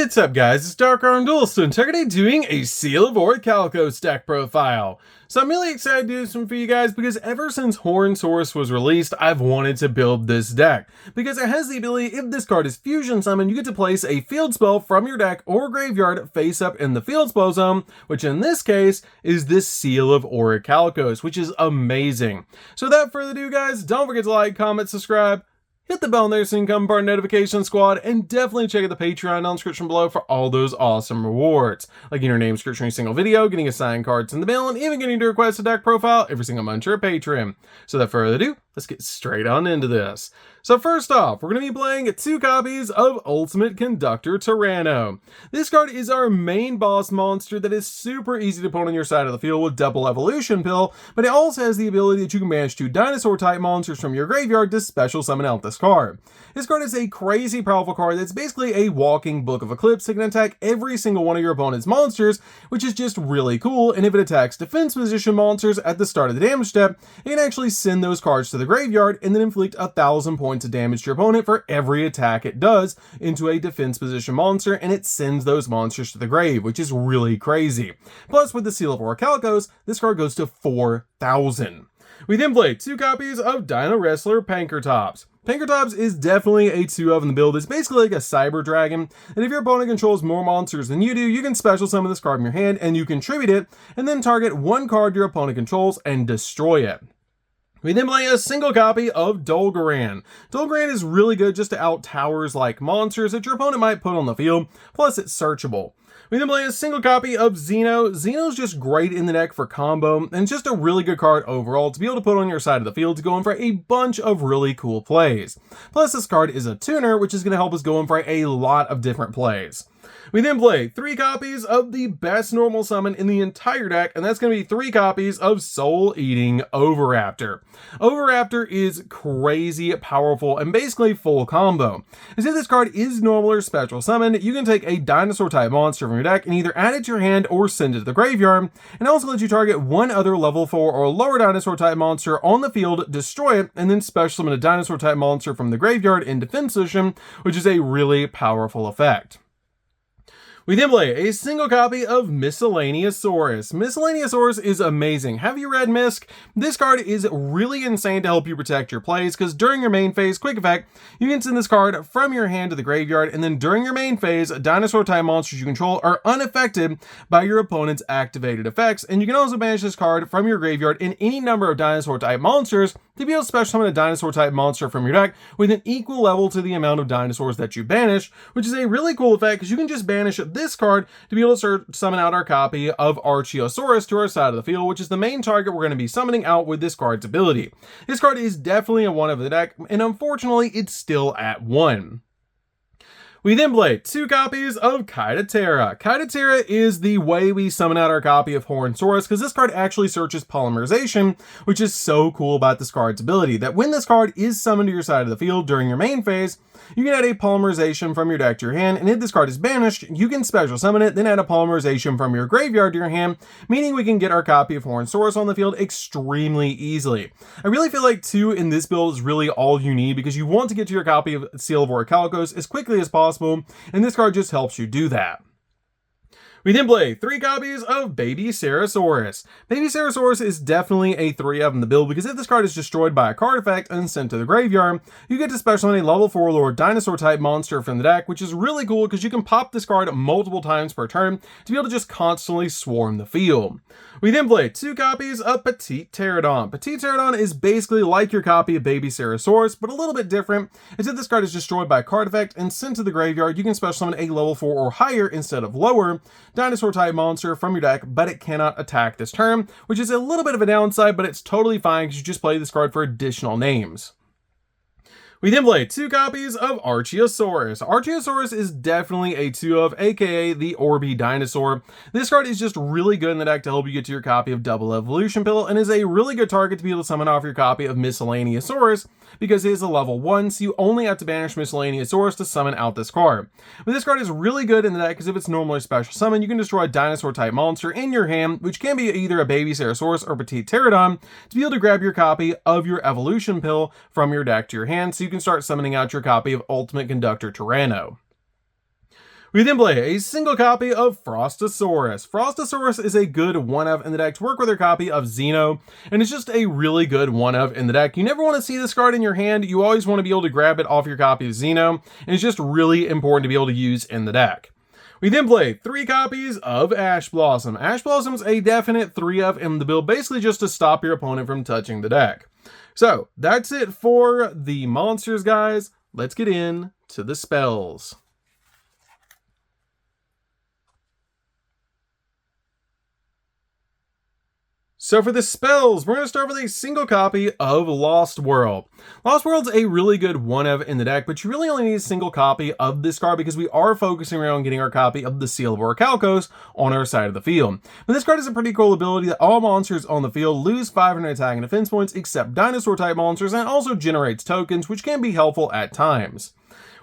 What's up guys, it's DarkArmedDuelist, and today doing a Seal of Orichalcos deck profile. So I'm really excited to do this one for you guys because ever since Horn Source was released, I've wanted to build this deck. Because it has the ability, if this card is fusion summoned, you get to place a field spell from your deck or graveyard face up in the field spell zone, which in this case is this Seal of Orichalcos, which is amazing. So without further ado guys, don't forget to like, comment, subscribe, hit the bell there so you can become part of notification squad, and definitely check out the Patreon down in the description below for all those awesome rewards, like getting your name scratched in a single video, getting assigned cards in the mail, and even getting to request a deck profile every single month to your Patreon. So without further ado, let's get straight on into this. So first off, we're going to be playing 2 copies of Ultimate Conductor Tyranno. This card is our main boss monster that is super easy to put on your side of the field with double evolution pill, but it also has the ability that you can banish 2 dinosaur type monsters from your graveyard to special summon out this card. This card is a crazy powerful card that's basically a walking Book of Eclipse that can attack every single one of your opponent's monsters, which is just really cool. And if it attacks defense position monsters at the start of the damage step, it can actually send those cards to the graveyard and then inflict 1,000 points of damage to your opponent for every attack it does into a defense position monster, and it sends those monsters to the grave, which is really crazy. Plus, with the Seal of Orichalcos, this card goes to 4,000. We then play 2 copies of Dino Wrestler Pankratops. Pankratops is definitely a 2-of in the build. It's basically like a cyber dragon, and if your opponent controls more monsters than you do, you can special summon this card in your hand and you contribute it, and then target 1 card your opponent controls and destroy it. We then play a single copy of Dolgaran. Dolgaran is really good just to out towers like monsters that your opponent might put on the field, plus it's searchable. We then play a single copy of Xeno. Xeno's just great in the deck for combo, and it's just a really good card overall to be able to put on your side of the field to go in for a bunch of really cool plays. Plus this card is a tuner, which is going to help us go in for a lot of different plays. We then play 3 copies of the best normal summon in the entire deck, and that's going to be 3 copies of Soul Eating Oviraptor. Oviraptor is crazy powerful and basically full combo. As if this card is normal or special summon, you can take a dinosaur type monster from your deck and either add it to your hand or send it to the graveyard, and also let you target 1 other level 4 or lower dinosaur type monster on the field, destroy it, and then special summon a dinosaur type monster from the graveyard in defense position, which is a really powerful effect. We then play a single copy of Miscellaneousaurus. Miscellaneousaurus is amazing. Have you read Misc? This card is really insane to help you protect your plays, because during your main phase, quick effect, you can send this card from your hand to the graveyard, and then during your main phase, dinosaur type monsters you control are unaffected by your opponent's activated effects, and you can also banish this card from your graveyard in any number of dinosaur type monsters to be able to special summon a dinosaur type monster from your deck with an equal level to the amount of dinosaurs that you banish, which is a really cool effect because you can just banish this card to be able to summon out our copy of Orichalcos to our side of the field, which is the main target we're going to be summoning out with this card's ability. This card is definitely a 1 of the deck, and unfortunately it's still at 1. We then play 2 copies of Kaidaterra. Kaidaterra is the way we summon out our copy of Horn Source, because this card actually searches polymerization, which is so cool about this card's ability, that when this card is summoned to your side of the field during your main phase, you can add a polymerization from your deck to your hand, and if this card is banished, you can special summon it, then add a polymerization from your graveyard to your hand, meaning we can get our copy of Horn Source on the field extremely easily. I really feel like 2 in this build is really all you need, because you want to get to your copy of Seal of Orichalcos as quickly as possible, and this card just helps you do that. We then play 3 copies of Baby Ceresaurus. Baby Ceresaurus is definitely a 3-of in the build, because if this card is destroyed by a card effect and sent to the graveyard, you get to special summon a level 4 lore dinosaur type monster from the deck, which is really cool because you can pop this card multiple times per turn to be able to just constantly swarm the field. We then play 2 copies of Petite Pterodon. Petite Pterodon is basically like your copy of Baby Ceresaurus, but a little bit different. As if this card is destroyed by a card effect and sent to the graveyard, you can special summon a level 4 or higher instead of lower dinosaur type monster from your deck, but it cannot attack this turn, which is a little bit of a downside, but it's totally fine because you just play this card for additional names. We then play 2 copies of Archaeosaurus. Archaeosaurus is definitely a 2-of, aka the Orby Dinosaur. This card is just really good in the deck to help you get to your copy of Double Evolution Pill, and is a really good target to be able to summon off your copy of Miscellaneousaurus, because it is a level 1, so you only have to banish Miscellaneousaurus to summon out this card. But this card is really good in the deck because if it's normally special summon, you can destroy a dinosaur type monster in your hand, which can be either a Baby Ceresaurus or Petite Pterodon, to be able to grab your copy of your Evolution Pill from your deck to your hand, so you can start summoning out your copy of Ultimate Conductor Tyranno. We then play a single copy of Frostosaurus. Frostosaurus is a good one-of in the deck to work with your copy of Xeno, and it's just a really good one-of in the deck. You never want to see this card in your hand. You always want to be able to grab it off your copy of Xeno, and it's just really important to be able to use in the deck. We then play 3 copies of Ash Blossom. Ash Blossom's a definite 3-of in the build, basically just to stop your opponent from touching the deck. So that's it for the monsters, guys. Let's get in to the spells. So for the spells, we're going to start with a single copy of Lost World. Lost World's a really good one-of in the deck, but you really only need a single copy of this card because we are focusing around getting our copy of the Seal of Orichalcos on our side of the field. But this card has a pretty cool ability that all monsters on the field lose 500 attack and defense points except dinosaur-type monsters, and it also generates tokens, which can be helpful at times.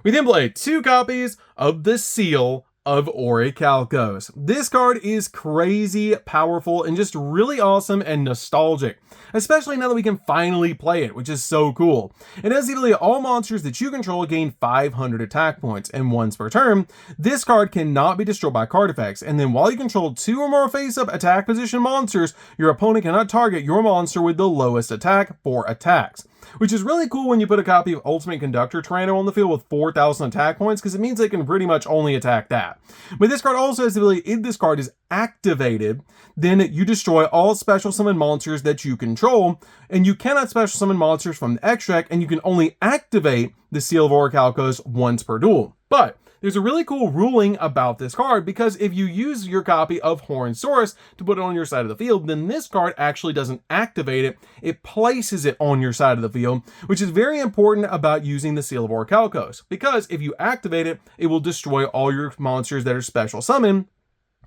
We then play 2 copies of the Seal of Orichalcos. This card is crazy powerful and just really awesome and nostalgic, especially now that we can finally play it, which is so cool. It has the ability all monsters that you control gain 500 attack points, and once per turn, this card cannot be destroyed by card effects, and then while you control 2 or more face-up attack position monsters, your opponent cannot target your monster with the lowest attack for attacks. Which is really cool when you put a copy of Ultimate Conductor Tyranno on the field with 4,000 attack points, because it means they can pretty much only attack that. But this card also has the ability, if this card is activated, then you destroy all special summon monsters that you control, and you cannot special summon monsters from the extra deck, and you can only activate the Seal of Orichalcos once per duel. But there's a really cool ruling about this card, because if you use your copy of Hornsaurus to put it on your side of the field, then this card actually doesn't activate it, it places it on your side of the field, which is very important about using the Seal of Orichalcos, because if you activate it, it will destroy all your monsters that are special summoned.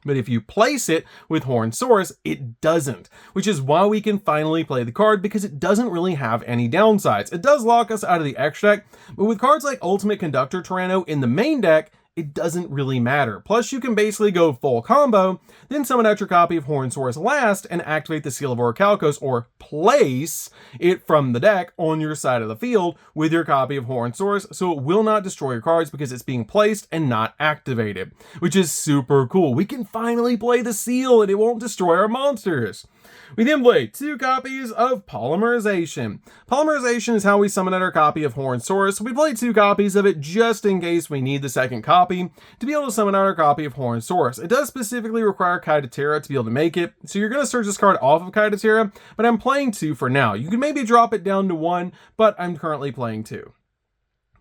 But if you place it with Hornsaurus, it doesn't, which is why we can finally play the card, because it doesn't really have any downsides. It does lock us out of the extra deck, but with cards like Ultimate Conductor Tyranno in the main deck, it doesn't really matter. Plus, you can basically go full combo, then summon out your copy of Hornsaurus last and activate the Seal of Orichalcos, or place it from the deck on your side of the field with your copy of Hornsaurus, so it will not destroy your cards because it's being placed and not activated, which is super cool. We can finally play the Seal and it won't destroy our monsters. We then play 2 copies of Polymerization. Polymerization is how we summon out our copy of Hornsaurus, so we play 2 copies of it just in case we need the second copy to be able to summon out our copy of Hornsaurus. It does specifically require Kaidatera to be able to make it, so you're going to search this card off of Kaidatera, but I'm playing 2 for now. You can maybe drop it down to 1, but I'm currently playing 2.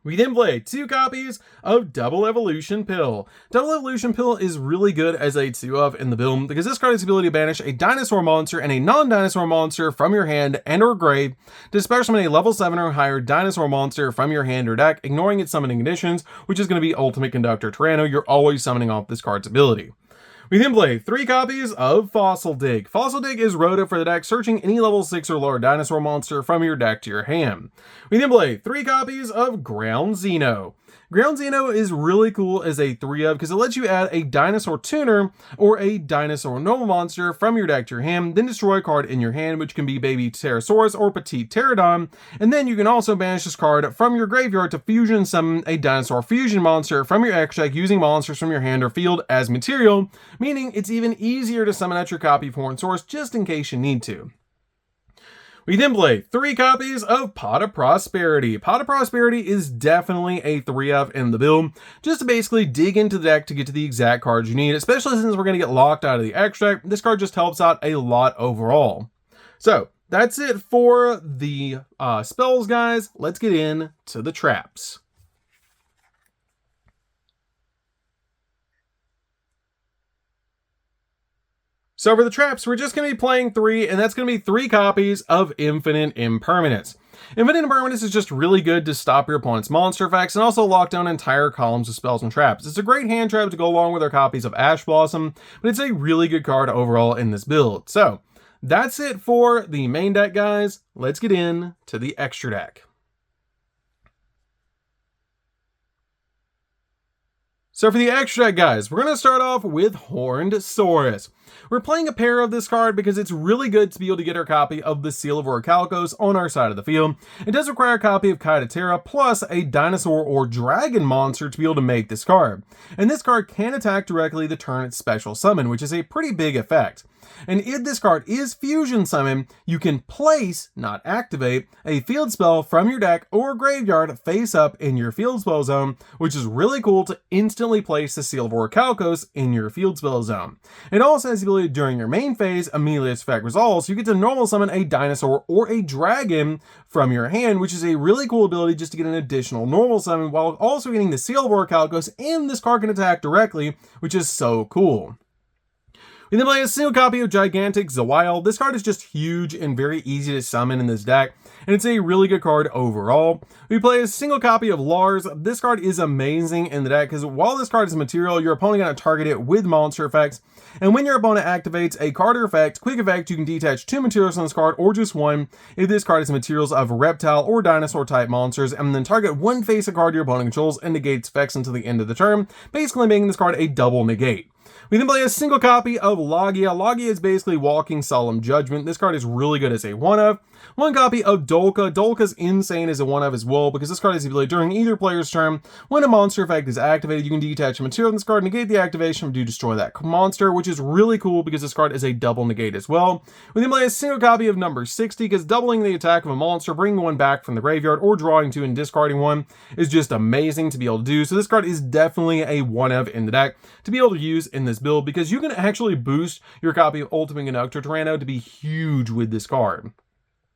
We then play 2 copies of Double Evolution Pill. Double Evolution Pill is really good as a 2-of in the build, because this card has the ability to banish a dinosaur monster and a non-dinosaur monster from your hand and or grave to special summon a level 7 or higher dinosaur monster from your hand or deck, ignoring its summoning conditions, which is going to be Ultimate Conductor Tyranno. You're always summoning off this card's ability. We then play 3 copies of Fossil Dig. Fossil Dig is Rhoda for the deck, searching any level 6 or lower dinosaur monster from your deck to your hand. We then play 3 copies of Ground Xeno. Ground Xeno is really cool as a 3-of because it lets you add a dinosaur tuner or a dinosaur normal monster from your deck to your hand, then destroy a card in your hand, which can be Baby Pterosaurus or Petite Pterodon, and then you can also banish this card from your graveyard to fusion summon a dinosaur fusion monster from your extra deck using monsters from your hand or field as material, meaning it's even easier to summon out your copy of Hornsaurus just in case you need to. We then play 3 copies of Pot of Prosperity. Pot of Prosperity is definitely a 3-of in the build, just to basically dig into the deck to get to the exact cards you need, especially since we're going to get locked out of the extra deck. This card just helps out a lot overall. So that's it for the spells, guys. Let's get into the traps. So for the traps, we're just going to be playing 3, and that's going to be 3 copies of Infinite Impermanence. Infinite Impermanence is just really good to stop your opponent's monster effects and also lock down entire columns of spells and traps. It's a great hand trap to go along with our copies of Ash Blossom, but it's a really good card overall in this build. So that's it for the main deck, guys. Let's get into the extra deck. So for the extra deck, guys, we're going to start off with Horned Saurus. We're playing a pair of this card because it's really good to be able to get our copy of the Seal of Orichalcos on our side of the field. It does require a copy of Kaitaterra plus a dinosaur or dragon monster to be able to make this card. And this card can attack directly the turn it's special summon, which is a pretty big effect. And if this card is fusion summon, you can place, not activate, a field spell from your deck or graveyard face up in your field spell zone, which is really cool to instantly place the Seal of Orichalcos in your field spell zone. It also has the ability during your main phase, immediately as effect resolves, you get to normal summon a dinosaur or a dragon from your hand, which is a really cool ability just to get an additional normal summon while also getting the Seal of Orichalcos, and this card can attack directly, which is so cool. We then play a single copy of Gigantic Zawile. This card is just huge and very easy to summon in this deck, and it's a really good card overall. We play a single copy of Lars. This card is amazing in the deck because while this card is material, your opponent going to target it with monster effects, and when your opponent activates a card or effect, quick effect, you can detach 2 materials on this card or just 1 if this card is materials of reptile or dinosaur type monsters, and then target 1 face a card your opponent controls and negates effects until the end of the turn, basically making this card a double negate. We then play a single copy of Logia. Logia is basically Walking Solemn Judgment. This card is really good as a 1-of. 1 copy of Dolka. Dolka's insane as a 1-of as well, because this card has the ability during either player's turn, when a monster effect is activated, you can detach a material in this card, negate the activation to destroy that monster, which is really cool because this card is a double negate as well. We then play a single copy of number 60, because doubling the attack of a monster, bringing 1 back from the graveyard, or drawing 2 and discarding 1 is just amazing to be able to do. So this card is definitely a 1-of in the deck to be able to use in this build, because you can actually boost your copy of Ultimate Conductor Tyranno to be huge with this card.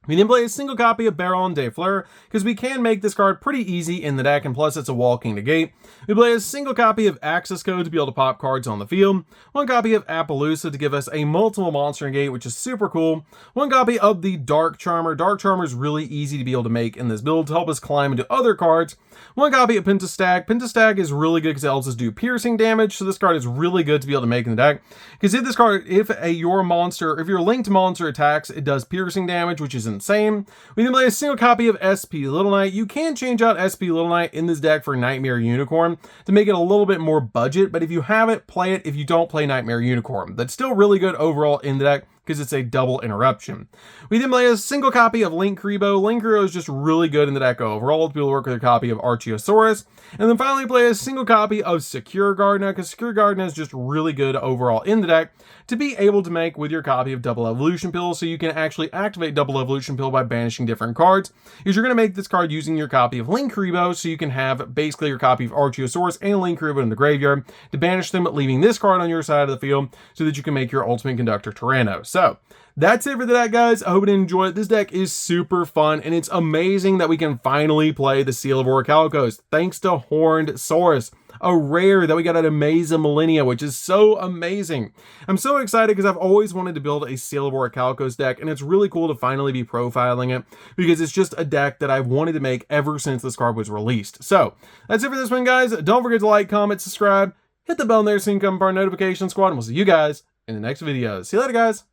We then play a single copy of Baron de Fleur, because we can make this card pretty easy in the deck, and plus it's a walking negate. We play a single copy of Access Code to be able to pop cards on the field. 1 copy of Appaloosa to give us a multiple monster negate, which is super cool. 1 copy of the Dark Charmer. Dark Charmer is really easy to be able to make in this build to help us climb into other cards. 1 copy of Pentastag. Pentastag is really good because it helps us do piercing damage, so this card is really good to be able to make in the deck. Because if your linked monster attacks, it does piercing damage, which is insane. We then play a single copy of SP Little Knight. You can change out SP Little Knight in this deck for Nightmare Unicorn to make it a little bit more budget, but if you have it, play it. If you don't, play Nightmare Unicorn. That's still really good overall in the deck, because it's a double interruption. We then play a single copy of Linkuriboh. Linkuriboh is just really good in the deck overall to be able to work with a copy of Archaeosaurus. And then finally play a single copy of Secure Gardna, because Secure Gardna is just really good overall in the deck to be able to make with your copy of Double Evolution Pill, so you can actually activate Double Evolution Pill by banishing different cards. Because you're going to make this card using your copy of Linkuriboh, so you can have basically your copy of Archaeosaurus and Linkuriboh in the graveyard to banish them, leaving this card on your side of the field so that you can make your Ultimate Conductor Tyranno. So that's it for the deck, guys. I hope you enjoyed it. This deck is super fun, and it's amazing that we can finally play the Seal of Orichalcos thanks to Horned Saurus, a rare that we got at Amaze Millennia, which is so amazing. I'm so excited because I've always wanted to build a Seal of Orichalcos deck, and it's really cool to finally be profiling it because it's just a deck that I've wanted to make ever since this card was released. So that's it for this one, guys. Don't forget to like, comment, subscribe, hit the bell in there so you can become part of our notification squad, and we'll see you guys in the next video. See you later, guys.